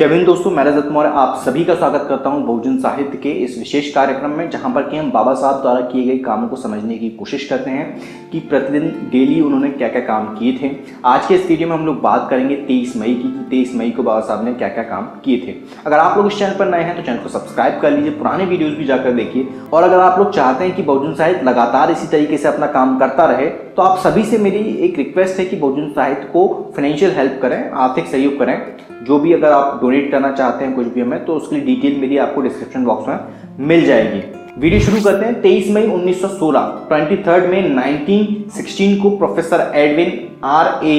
जय हिंद दोस्तों, मैं रजत मौर्य आप सभी का स्वागत करता हूं बहुजन साहित्य के इस विशेष कार्यक्रम में, जहां पर कि हम बाबा साहब द्वारा किए गए कामों को समझने की कोशिश करते हैं कि प्रतिदिन डेली उन्होंने क्या क्या काम किए थे। आज के इस वीडियो में हम लोग बात करेंगे 23 मई की, 23 मई को बाबा साहब ने क्या क्या काम किए थे। अगर आप लोग इस चैनल पर नए हैं तो चैनल को सब्सक्राइब कर लीजिए, पुराने वीडियोज भी जाकर देखिए। और अगर आप लोग चाहते हैं कि बहुजन साहित्य लगातार इसी तरीके से अपना काम करता रहे तो आप सभी से मेरी एक रिक्वेस्ट है कि बहुजन साहित्य को फाइनेंशियल हेल्प करें, आर्थिक सहयोग करें। जो भी अगर आप डोनेट करना चाहते हैं कुछ भी हमें, तो उसके लिए डिटेल मेरी आपको डिस्क्रिप्शन बॉक्स में मिल जाएगी। वीडियो शुरू करते हैं। 23 मई 1916 23 मई 1916 को प्रोफेसर एडविन R.A.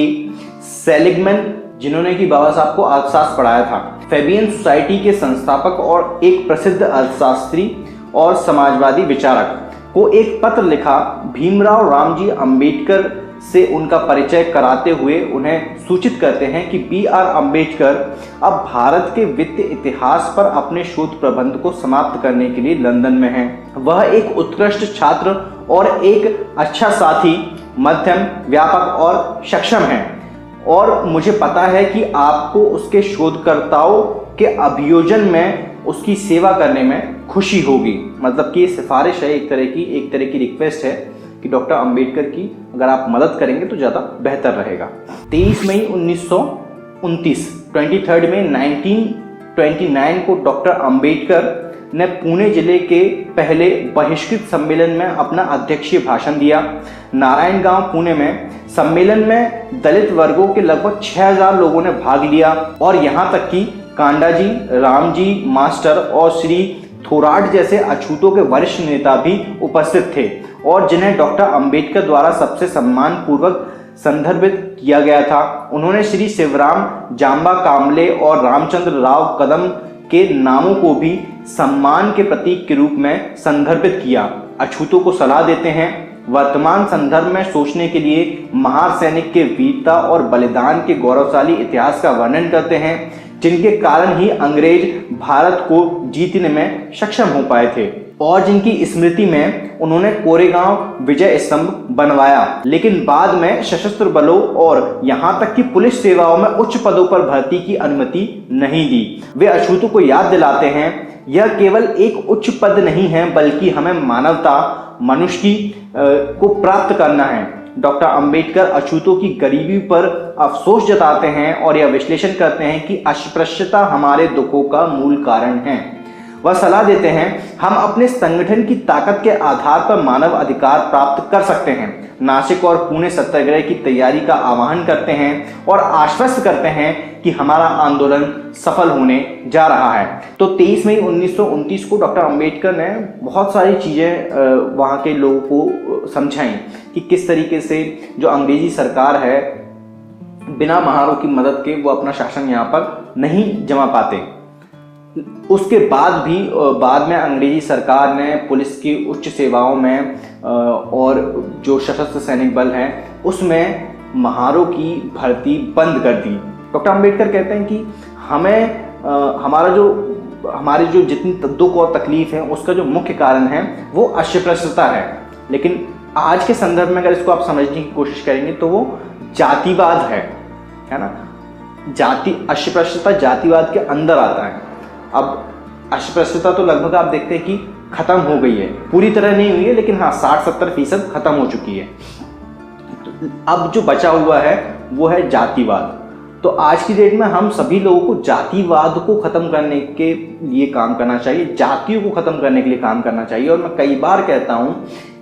सेलिगमैन, जिन्होंने कि बाबा साहब को अर्थशास्त्र पढ़ाया था, फैबियन सोसाइटी के संस्थापक और एक प्रसिद्ध अर्थशास्त्री और समाजवादी विचारक, को एक पत्र लिखा। भीमराव रामजी अंबेडकर से उनका परिचय कराते हुए उन्हें सूचित करते हैं कि B.R. अंबेडकर अब भारत के वित्तीय इतिहास पर अपने शोध प्रबंध को समाप्त करने के लिए लंदन में हैं। वह एक उत्कृष्ट छात्र और एक अच्छा साथी, मध्यम, व्यापक और सक्षम हैं, और मुझे पता है कि आपको उसके शोधकर्ताओं के अभियोजन में उसकी सेवा करने में खुशी होगी। मतलब कि ये सिफारिश है, एक तरह की रिक्वेस्ट है कि डॉक्टर अंबेडकर की अगर आप मदद करेंगे तो ज़्यादा बेहतर रहेगा। 23 मई 1929 23 मई 1929 को डॉक्टर अंबेडकर ने पुणे जिले के पहले बहिष्कृत सम्मेलन में अपना अध्यक्षीय भाषण दिया। नारायणगांव पुणे में सम्मेलन में दलित वर्गों के लगभग 6000 लोगों ने भाग लिया, और यहाँ तक कि कांडाजी, रामजी मास्टर और श्री थोराट जैसे अछूतों के वरिष्ठ नेता भी उपस्थित थे, और जिन्हें डॉक्टर अंबेडकर द्वारा सबसे सम्मान पूर्वक संदर्भित किया गया था। उन्होंने श्री शिवराम जांबा कामले और रामचंद्र राव कदम के नामों को भी सम्मान के प्रतीक के रूप में संदर्भित किया। अछूतों को सलाह देते हैं, वर्तमान संदर्भ में सोचने के लिए महान सैनिक के वीरता और बलिदान के गौरवशाली इतिहास का वर्णन करते हैं, जिनके कारण ही अंग्रेज भारत को जीतने में सक्षम हो पाए थे, और जिनकी स्मृति में उन्होंने कोरेगांव विजय स्तंभ बनवाया। लेकिन बाद में सशस्त्र बलों और यहाँ तक कि पुलिस सेवाओं में उच्च पदों पर भर्ती की अनुमति नहीं दी। वे अछूतों को याद दिलाते हैं, यह केवल एक उच्च पद नहीं है, बल्कि हमें मानवता, मनुष्य की को प्राप्त करना है। डॉक्टर अंबेडकर अछूतों की गरीबी पर अफसोस जताते हैं और यह विश्लेषण करते हैं कि अस्पृश्यता हमारे दुखों का मूल कारण है। वह सलाह देते हैं, हम अपने संगठन की ताकत के आधार पर मानव अधिकार प्राप्त कर सकते हैं। नासिक और पुणे सत्याग्रह की तैयारी का आह्वान करते हैं और आश्वस्त करते हैं कि हमारा आंदोलन सफल होने जा रहा है। तो 23 मई 1929 को डॉक्टर अंबेडकर ने बहुत सारी चीज़ें वहाँ के लोगों को समझाई कि किस तरीके से जो अंग्रेजी सरकार है, बिना महारों की मदद के वो अपना शासन यहाँ पर नहीं जमा पाते। उसके बाद भी बाद में अंग्रेजी सरकार ने पुलिस की उच्च सेवाओं में और जो सशस्त्र सैनिक बल हैं उसमें महारों की भर्ती बंद कर दी। डॉक्टर अंबेडकर कहते हैं कि हमें हमारी जो जितनी दुख और तकलीफ है उसका जो मुख्य कारण है वो अस्पृश्यता है। लेकिन आज के संदर्भ में अगर इसको आप समझने की कोशिश करेंगे तो वो जातिवाद है ना। अस्पृश्यता जातिवाद के अंदर आता है। अब अस्पृश्यता तो लगभग आप देखते हैं कि खत्म हो गई है, पूरी तरह नहीं हुई है, लेकिन हाँ 60-70% खत्म हो चुकी है। तो अब जो बचा हुआ है वो है जातिवाद। तो आज की डेट में हम सभी लोगों को जातिवाद को खत्म करने के लिए काम करना चाहिए, जातियों को खत्म करने के लिए काम करना चाहिए। और मैं कई बार कहता हूं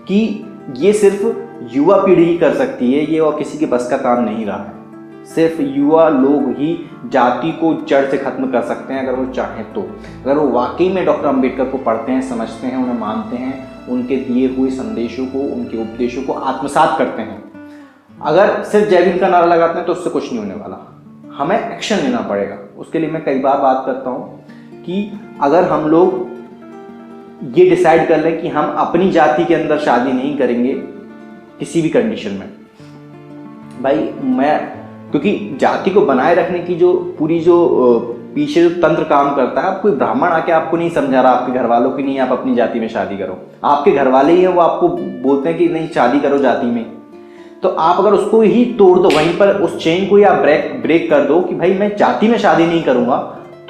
कि ये सिर्फ युवा पीढ़ी ही कर सकती है, ये और किसी के बस का काम नहीं रहा है। सिर्फ युवा लोग ही जाति को जड़ से खत्म कर सकते हैं अगर वो चाहें तो। अगर वो वाकई में डॉक्टर अंबेडकर को पढ़ते हैं, समझते हैं, उन्हें मानते हैं, उनके दिए हुए संदेशों को, उनके उपदेशों को आत्मसात करते हैं। अगर सिर्फ जय भीम का नारा लगाते हैं तो उससे कुछ नहीं होने वाला, हमें एक्शन लेना पड़ेगा। उसके लिए मैं कई बार बात करता हूँ कि अगर हम लोग ये डिसाइड कर लें कि हम अपनी जाति के अंदर शादी नहीं करेंगे किसी भी कंडीशन में, भाई क्योंकि जाति को बनाए रखने की जो पूरी जो पीछे जो तंत्र काम करता है, अब कोई ब्राह्मण आके आपको नहीं समझा रहा, आपके घर वालों की नहीं, आप अपनी जाति में शादी करो। आपके घर वाले ही हैं वो आपको बोलते हैं कि नहीं शादी करो जाति में, तो आप अगर उसको ही तोड़ दो, वहीं पर उस चेन को ही आप ब्रेक कर दो कि भाई मैं जाति में शादी नहीं करूंगा,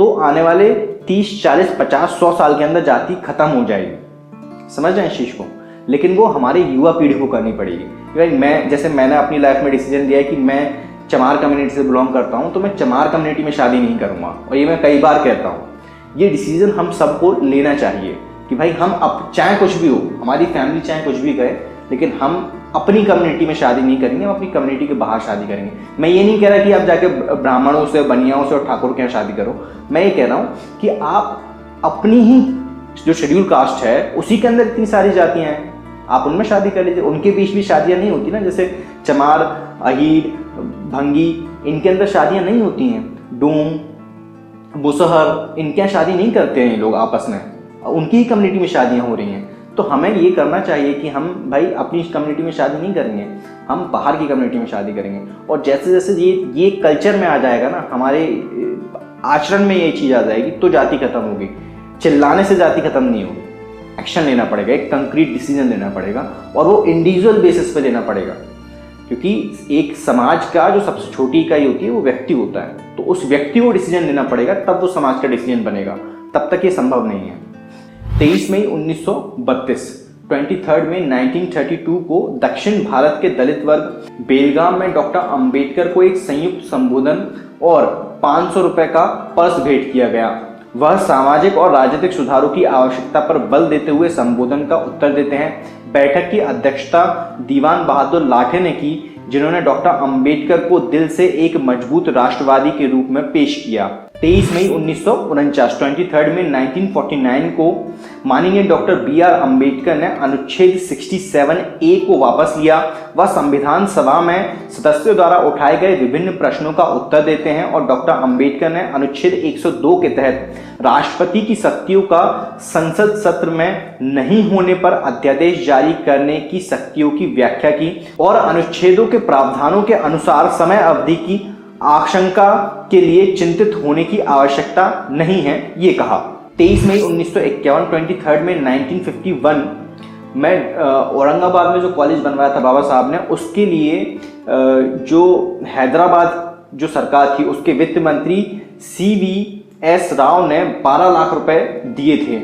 तो आने वाले 30, 40, 50, 100 साल के अंदर जाति खत्म हो जाएगी। समझ रहे हैं इस चीज को? लेकिन वो हमारी युवा पीढ़ी को करनी पड़ेगी। भाई मैंने अपनी लाइफ में डिसीजन लिया है कि मैं चमार कम्युनिटी से बिलोंग करता हूँ, तो मैं चमार कम्युनिटी में शादी नहीं करूँगा, और ये मैं कई बार कहता हूँ। ये डिसीजन हम सबको लेना चाहिए कि भाई हम अब चाहे कुछ भी हो, हमारी फैमिली चाहे कुछ भी कहे, लेकिन हम अपनी कम्युनिटी में शादी नहीं करेंगे, हम अपनी कम्युनिटी के बाहर शादी करेंगे। मैं ये नहीं कह रहा कि आप जाके ब्राह्मणों से, बनियाओं से और ठाकुर के यहाँ शादी करो। मैं ये कह रहा हूँ कि आप अपनी ही जो शेड्यूल कास्ट है उसी के अंदर इतनी सारी जातियाँ हैं, आप उनमें शादी कर लीजिए। उनके बीच भी शादियाँ नहीं होती ना, जैसे चमार, अहीर, भंगी, इनके अंदर शादियाँ नहीं होती हैं। डूम, मुसहर, इनके यहाँ शादी नहीं करते हैं लोग आपस में, उनकी ही कम्युनिटी में शादियाँ हो रही हैं। तो हमें ये करना चाहिए कि हम भाई अपनी कम्युनिटी में शादी नहीं करेंगे, हम बाहर की कम्युनिटी में शादी करेंगे। और जैसे जैसे ये कल्चर में आ जाएगा ना, हमारे आचरण में ये चीज़ आ जाएगी, तो जाति खत्म होगी। चिल्लाने से जाति खत्म नहीं होगी, एक्शन लेना पड़ेगा, एक कंक्रीट डिसीजन लेना पड़ेगा, और वो इंडिविजुअल बेसिस पे लेना पड़ेगा। क्योंकि एक समाज का जो सबसे छोटी इकाई होती है वो व्यक्ति होता है, तो उस व्यक्ति को डिसीजन लेना पड़ेगा, तब वो समाज का डिसीजन बनेगा। तब तक ये संभव नहीं है। 23 मई 1932, 23 मई 1932 को दक्षिण भारत के दलित वर्ग बेलगाम में डॉक्टर अंबेडकर को एक संयुक्त संबोधन और 500 रुपए का पर्स भेंट किया गया। वह सामाजिक और राजनीतिक सुधारों की आवश्यकता पर बल देते हुए संबोधन का उत्तर देते हैं। बैठक की अध्यक्षता दीवान बहादुर लाठे ने की, जिन्होंने डॉक्टर अंबेडकर को दिल से एक मजबूत राष्ट्रवादी के रूप में पेश किया। 23 मई 1949, 23 मई 1949 को माननीय डॉक्टर B.R. अंबेडकर ने अनुच्छेद 67A को वापस लिया। वह संविधान सभा में सदस्यों द्वारा उठाए गए विभिन्न प्रश्नों का उत्तर देते हैं, और डॉक्टर अंबेडकर ने अनुच्छेद 102 के तहत राष्ट्रपति की शक्तियों का संसद सत्र में नहीं होने पर अध्यादेश जारी करने की शक्तियों की व्याख्या की, और अनुच्छेदों के प्रावधानों के अनुसार समय अवधि की आशंका के लिए चिंतित होने की आवश्यकता नहीं है, ये कहा। 23 मई 1951, 23 मई 1951 में औरंगाबाद में जो कॉलेज बनवाया था बाबा साहब ने, उसके लिए जो हैदराबाद जो सरकार थी उसके वित्त मंत्री CVS राव ने 12 लाख रुपए दिए थे।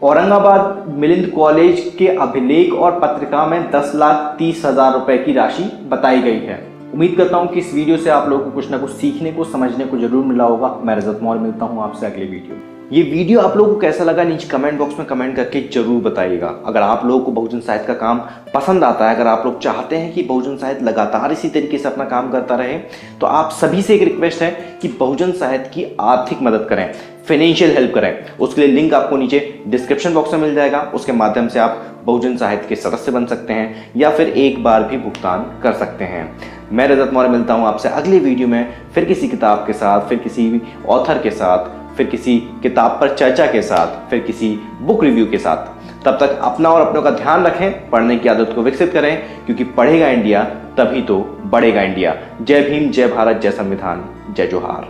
औरंगाबाद मिलिंद कॉलेज के अभिलेख और पत्रिका में 10,30,000 रुपए की राशि बताई गई है। उम्मीद करता हूं कि इस वीडियो से आप लोगों को कुछ ना कुछ सीखने को, समझने को जरूर मिला होगा। मैं रजत मौर्य मिलता हूं आपसे अगले वीडियो। ये वीडियो आप लोगों को कैसा लगा नीचे कमेंट बॉक्स में कमेंट करके जरूर बताइएगा। अगर आप लोगों को बहुजन साहित्य का काम पसंद आता है, अगर आप लोग चाहते हैं कि बहुजन साहित्य लगातार इसी तरीके से अपना काम करता रहे, तो आप सभी से एक रिक्वेस्ट है कि बहुजन साहित्य की आर्थिक मदद करें, फाइनेंशियल हेल्प करें। उसके लिए लिंक आपको नीचे डिस्क्रिप्शन बॉक्स में मिल जाएगा। उसके माध्यम से आप बहुजन साहित्य के सदस्य बन सकते हैं, या फिर एक बार भी भुगतान कर सकते हैं। मैं रजत मौर्य मिलता हूं आपसे अगले वीडियो में, फिर किसी किताब के साथ, फिर किसी भी ऑथर के साथ, फिर किसी किताब पर चर्चा के साथ, फिर किसी बुक रिव्यू के साथ। तब तक अपना और अपनों का ध्यान रखें, पढ़ने की आदत को विकसित करें, क्योंकि पढ़ेगा इंडिया तभी तो बढ़ेगा इंडिया। जय भीम, जय भारत, जय संविधान, जय जोहार।